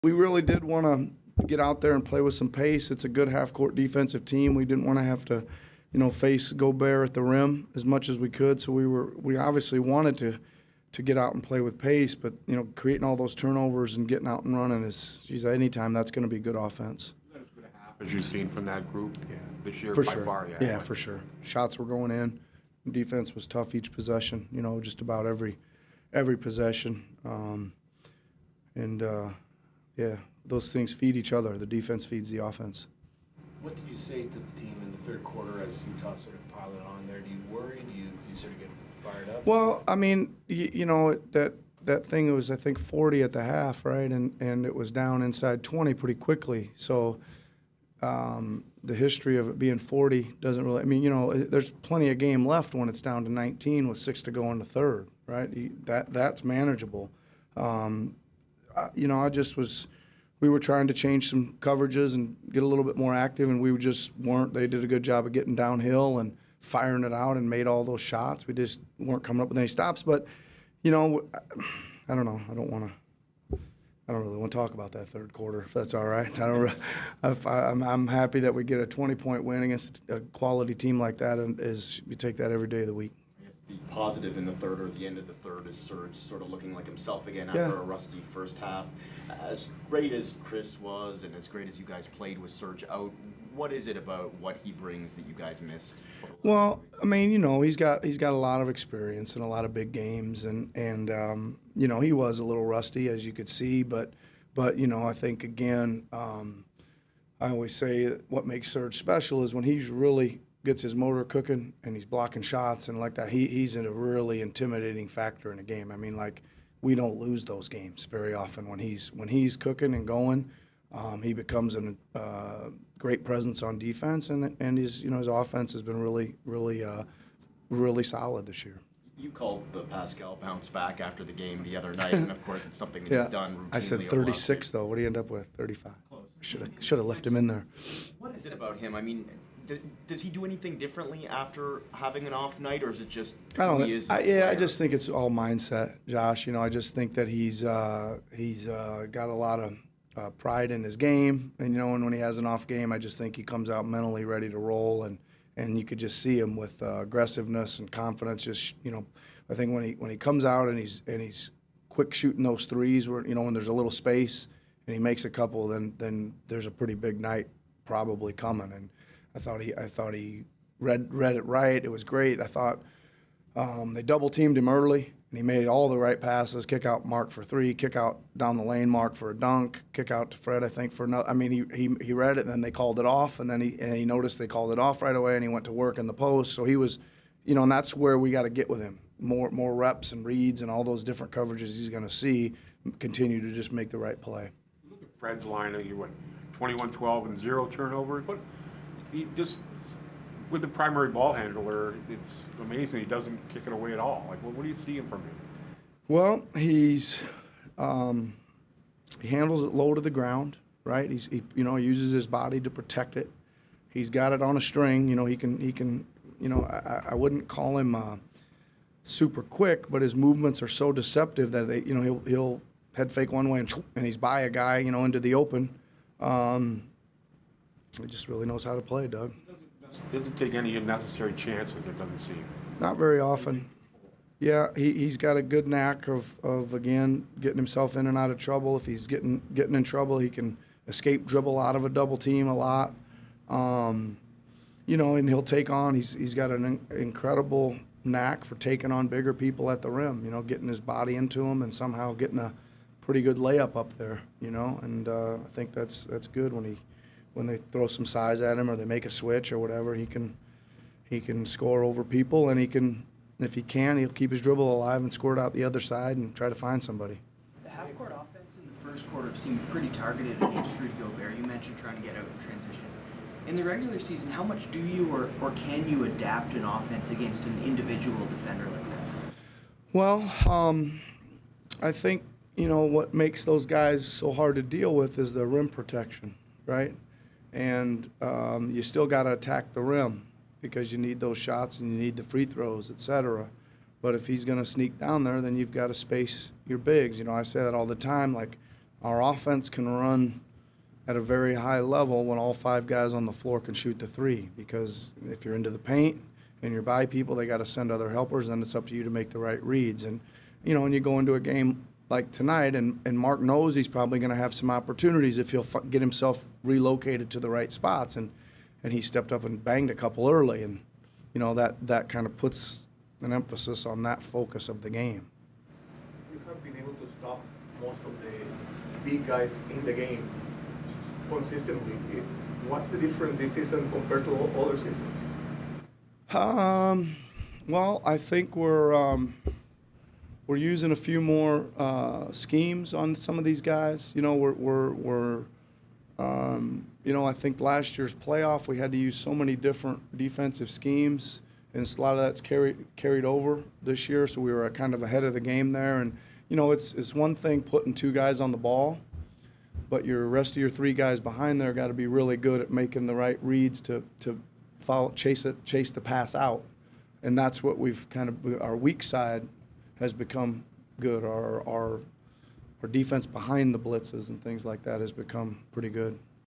We really did want to get out there and play with some pace. It's a good half-court defensive team. We didn't want to have to, face Gobert at the rim as much as we could. So we obviously wanted to get out and play with pace, but creating all those turnovers and getting out and running anytime that's going to be good offense. As good a half as you've seen from that group this year For by sure. far, Yeah, for sure. Shots were going in. Defense was tough each possession. Just about every possession. Yeah, those things feed each other. The defense feeds the offense. What did you say to the team in the third quarter as Utah sort of piled it on there? Do you worry? Do you sort of get fired up? Well, I mean, that thing was, I think, 40 at the half, right? And it was down inside 20 pretty quickly. So the history of it being 40 doesn't really – I mean, there's plenty of game left when it's down to 19 with 6 to go in the third, right? That's manageable. I just was – we were trying to change some coverages and get a little bit more active, and we just weren't. They did a good job of getting downhill and firing it out and made all those shots. We just weren't coming up with any stops. But, I don't know. I don't really want to talk about that third quarter, if that's all right. I'm happy that we get a 20-point win against a quality team like that, and you take that every day of the week. The positive in the third, or the end of the third, is Serge sort of looking like himself again after a rusty first half. As great as Chris was and as great as you guys played with Serge out, what is it about what he brings that you guys missed? Well, I mean, he's got a lot of experience in a lot of big games, and he was a little rusty, as you could see, but I think again, I always say what makes Serge special is when he's really gets his motor cooking and he's blocking shots and like that. He's a really intimidating factor in a game. I mean, like, we don't lose those games very often when he's cooking and going. He becomes a great presence on defense, and his offense has been really solid this year. You called the Pascal bounce back after the game the other night, and of course it's something that he's done routinely. I said 36 though. What do you end up with? 35. Should have left him in there. What is it about him? I mean, does he do anything differently after having an off night, or is it just who he is? I just think it's all mindset, Josh. I just think that he's got a lot of pride in his game, and and when he has an off game, I just think he comes out mentally ready to roll, and you could just see him with aggressiveness and confidence. Just I think when he comes out and he's quick shooting those threes, where when there's a little space and he makes a couple, then there's a pretty big night probably coming. And I thought he read it right. It was great. I thought they double teamed him early, and he made all the right passes. Kick out mark for three, kick out down the lane mark for a dunk, kick out to Fred, I think, for another. I mean, he read it, and then they called it off, and then he noticed they called it off right away, and he went to work in the post. So he was, and that's where we got to get with him. More reps and reads and all those different coverages he's going to see. Continue to just make the right play. Look at Fred's line. He went 21-12 and 0 turnovers. But he just, with the primary ball handler, it's amazing he doesn't kick it away at all. Like, what are you seeing from him? Well, he handles it low to the ground, right? He uses his body to protect it. He's got it on a string. He can. I wouldn't call him super quick, but his movements are so deceptive that he'll head fake one way and he's by a guy, into the open. He just really knows how to play, Doug. Doesn't take any unnecessary chances, it doesn't seem. Not very often. Yeah, he's got a good knack of again, getting himself in and out of trouble. If he's getting in trouble, he can escape dribble out of a double team a lot. And he'll take on, he's got an incredible knack for taking on bigger people at the rim, getting his body into them and somehow getting a pretty good layup up there, and I think that's good when they throw some size at him or they make a switch or whatever, he can score over people, and if he can, he'll keep his dribble alive and score it out the other side and try to find somebody. The half-court offense in the first quarter seemed pretty targeted against Rudy Gobert. You mentioned trying to get out in transition. In the regular season, how much do you or can you adapt an offense against an individual defender like that? Well, I think, what makes those guys so hard to deal with is the rim protection, right? And you still got to attack the rim because you need those shots and you need the free throws, et cetera. But if he's going to sneak down there, then you've got to space your bigs. I say that all the time. Like, our offense can run at a very high level when all 5 guys on the floor can shoot the three. Because if you're into the paint and you're by people, they got to send other helpers, and it's up to you to make the right reads. And when you go into a game like tonight, and Mark knows he's probably going to have some opportunities if he'll get himself relocated to the right spots, and he stepped up and banged a couple early, and that kind of puts an emphasis on that focus of the game. You have been able to stop most of the big guys in the game consistently. What's the difference this season compared to other seasons? Well, I think we're using a few more schemes on some of these guys. I think last year's playoff we had to use so many different defensive schemes, and a lot of that's carried over this year. So we were kind of ahead of the game there. And it's one thing putting 2 guys on the ball, but your rest of your 3 guys behind there got to be really good at making the right reads to follow, chase the pass out. And that's what we've our weak side has become good. Our defense behind the blitzes and things like that has become pretty good.